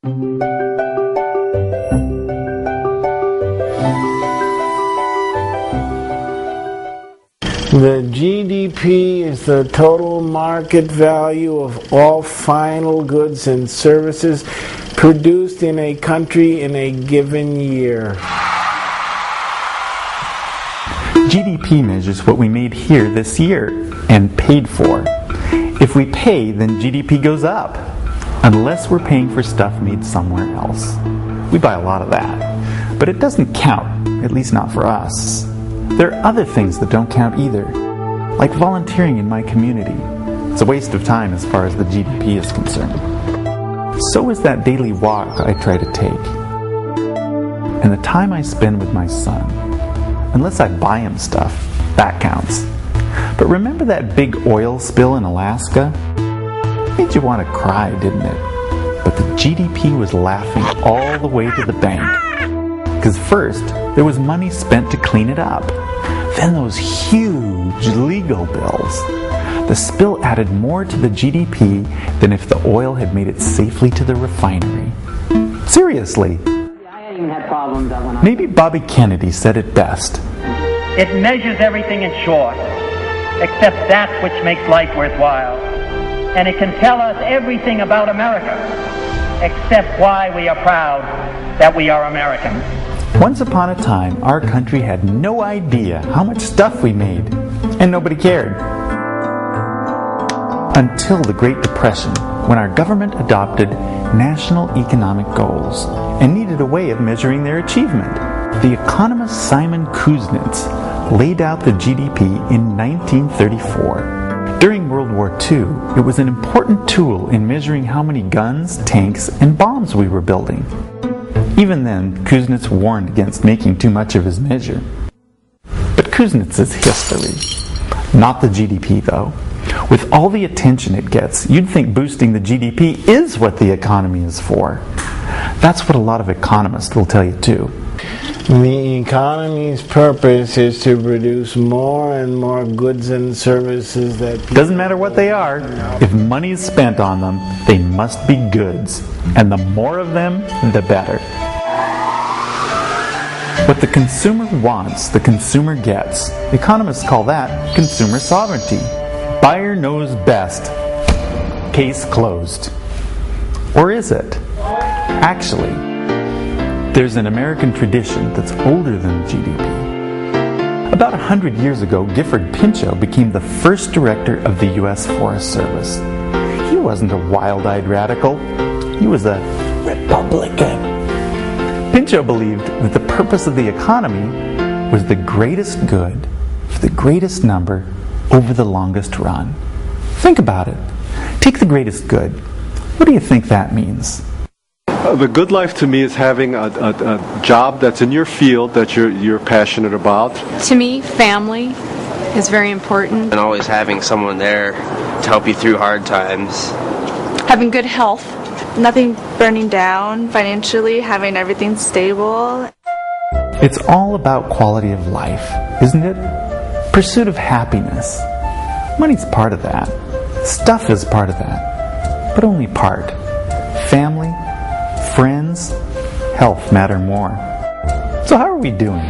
The GDP is the total market value of all final goods and services produced in a country in a given year. GDP measures what we made here this year and paid for. If we pay, then GDP goes up, unless we're paying for stuff made somewhere else. We buy a lot of that, but it doesn't count, at least not for us. There are other things that don't count either, like volunteering in my community. It's a waste of time as far as the GDP is concerned. So is that daily walk I try to take, and the time I spend with my son. Unless I buy him stuff, that counts. But remember that big oil spill in Alaska? It made you want to cry, didn't it? But the GDP was laughing all the way to the bank. Because first, there was money spent to clean it up. Then those huge legal bills. The spill added more to the GDP than if the oil had made it safely to the refinery. Seriously. Maybe Bobby Kennedy said it best. It measures everything in short, except that which makes life worthwhile. And it can tell us everything about America, except why we are proud that we are Americans. Once upon a time, our country had no idea how much stuff we made, and nobody cared. Until the Great Depression, when our government adopted national economic goals and needed a way of measuring their achievement. The economist Simon Kuznets laid out the GDP in 1934. During World War II, it was an important tool in measuring how many guns, tanks, and bombs we were building. Even then, Kuznets warned against making too much of his measure. But Kuznets is history, not the GDP though. With all the attention it gets, you'd think boosting the GDP is what the economy is for. That's what a lot of economists will tell you too. The economy's purpose is to produce more and more goods and services that... Doesn't matter what they are. If money is spent on them, they must be goods. And the more of them, the better. What the consumer wants, the consumer gets. Economists call that consumer sovereignty. Buyer knows best. Case closed. Or is it? Actually, there's an American tradition that's older than GDP. About 100 years ago, Gifford Pinchot became the first director of the U.S. Forest Service. He wasn't a wild-eyed radical. He was a Republican. Pinchot believed that the purpose of the economy was the greatest good for the greatest number over the longest run. Think about it. Take the greatest good. What do you think that means? The good life to me is having a job that's in your field that you're passionate about. To me, family is very important. And always having someone there to help you through hard times. Having good health, nothing burning down financially, having everything stable. It's all about quality of life, isn't it? Pursuit of happiness. Money's part of that. Stuff is part of that. But only part. Family, friends, health matter more. So how are we doing?